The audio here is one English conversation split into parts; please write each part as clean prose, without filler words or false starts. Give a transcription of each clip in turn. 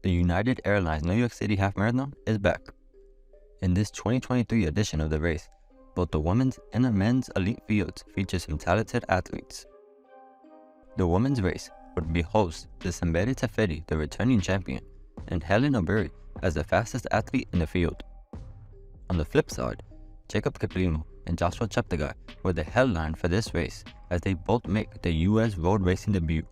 the United Airlines New York City Half Marathon is back. In this 2023 edition of the race, both the women's and the men's elite fields feature some talented athletes. The women's race would be host to Senbere Teferi, the returning champion, and Hellen Obiri as the fastest athlete in the field. On the flip side, Kiplimo and Cheptegei were the headline for this race as they both make their US road racing debut.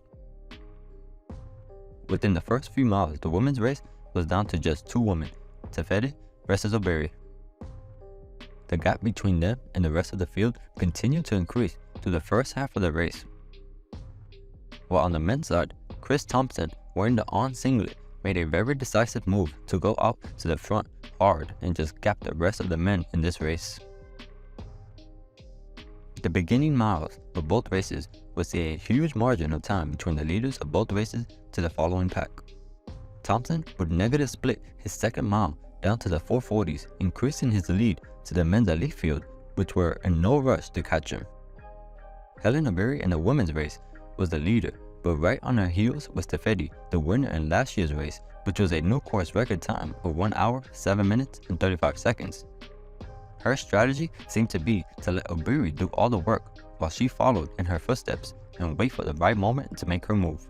Within the first few miles, the women's race was down to just two women, Teferi versus Obiri. The gap between them and the rest of the field continued to increase through the first half of the race. While on the men's side, Chris Thompson, wearing the on singlet, made a very decisive move to go out to the front hard and just gap the rest of the men in this race. The beginning miles of both races would see a huge margin of time between the leaders of both races to the following pack. Thompson would negative split his second mile down to the 440s, increasing his lead to the men's elite field, which were in no rush to catch him. Hellen Obiri in the women's race was the leader, but right on her heels was Teferi, the winner in last year's race, which was a new course record time of 1 hour, 7 minutes, and 35 seconds. Her strategy seemed to be to let Obiri do all the work while she followed in her footsteps and wait for the right moment to make her move.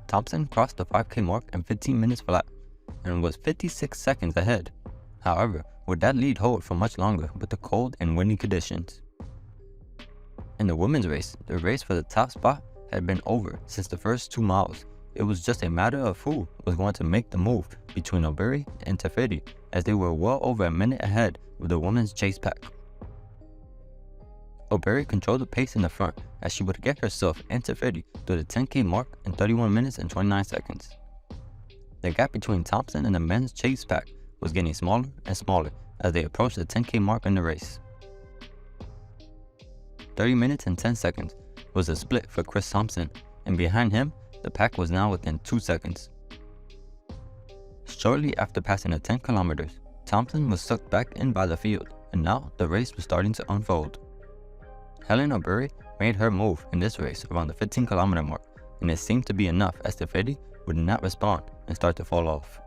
Thompson crossed the 5K mark in 15 minutes flat and was 56 seconds ahead. However, would that lead hold for much longer with the cold and windy conditions? In the women's race, the race for the top spot had been over since the first 2 miles. It was just a matter of who was going to make the move between Obiri and Teferi, as they were well over a minute ahead of the women's chase pack. Obiri controlled the pace in the front as she would get herself and Teferi to the 10K mark in 31 minutes and 29 seconds. The gap between Thompson and the men's chase pack was getting smaller and smaller as they approached the 10K mark in the race. 30 minutes and 10 seconds was a split for Chris Thompson, and behind him, the pack was now within 2 seconds. Shortly after passing the 10 kilometers, Thompson was sucked back in by the field, and now the race was starting to unfold. Hellen Obiri made her move in this race around the 15-kilometer mark, and it seemed to be enough as Teferi would not respond and start to fall off.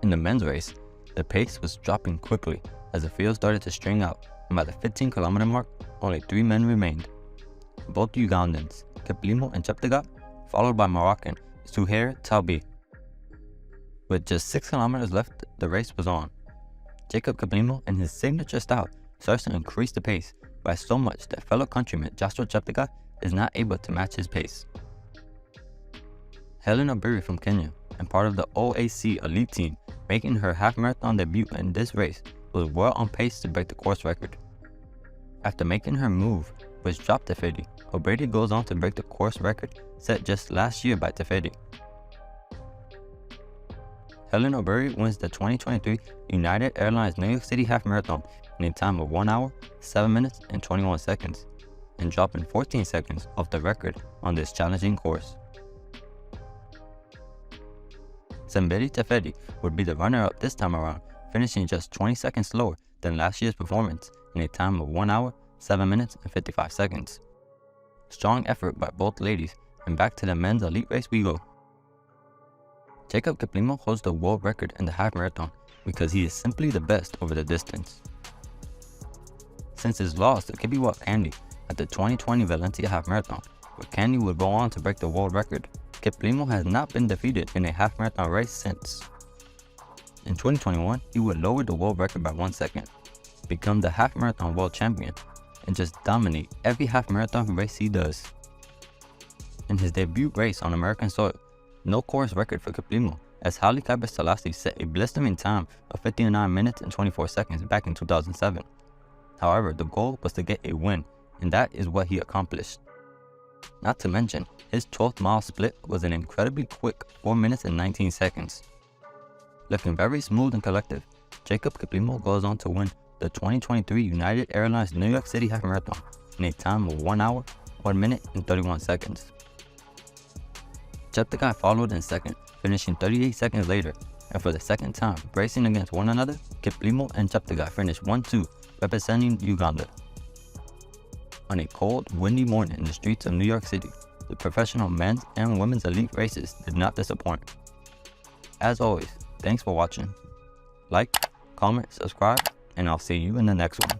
In the men's race, the pace was dropping quickly as the field started to string out, and by the 15-kilometer mark, only 3 men remained. Both Ugandans, Kiplimo and Cheptegei, followed by Moroccan Senbere Teferi. With just 6 kilometers left, the race was on. Kiplimo, in his signature style, starts to increase the pace by so much that fellow countryman Cheptegei is not able to match his pace. Hellen Obiri from Kenya, and part of the OAC elite team, making her half-marathon debut in this race, was well on pace to break the course record. After making her move, which dropped Teferi, Obiri goes on to break the course record set just last year by Teferi. Hellen Obiri wins the 2023 United Airlines New York City Half Marathon in a time of 1 hour, 7 minutes, and 21 seconds, and dropping 14 seconds off the record on this challenging course. Senbere Teferi would be the runner-up this time around, finishing just 20 seconds slower than last year's performance in a time of 1 hour, 7 minutes, and 55 seconds. Strong effort by both ladies, and back to the men's elite race we go. Kiplimo holds the world record in the half marathon because he is simply the best over the distance. Since his loss to Kenyan at the 2020 Valencia Half Marathon, where Kenyan would go on to break the world record, Kiplimo has not been defeated in a half marathon race since. In 2021, he would lower the world record by 1 second, become the half marathon world champion, and just dominate every half marathon race he does. In his debut race on American soil, no course record for Kiplimo, as Haile Selassie set a blistering time of 59 minutes and 24 seconds back in 2007. However, the goal was to get a win, and that is what he accomplished. Not to mention, his 12th mile split was an incredibly quick 4 minutes and 19 seconds. Looking very smooth and collective, Kiplimo goes on to win the 2023 United Airlines New York City Half Marathon in a time of 1 hour, 1 minute, and 31 seconds. Cheptegei followed in second, finishing 38 seconds later, and for the second time, racing against one another, Kiplimo and Cheptegei finished 1-2, representing Uganda. On a cold, windy morning in the streets of New York City, the professional men's and women's elite races did not disappoint. As always, thanks for watching. Like, comment, subscribe, and I'll see you in the next one.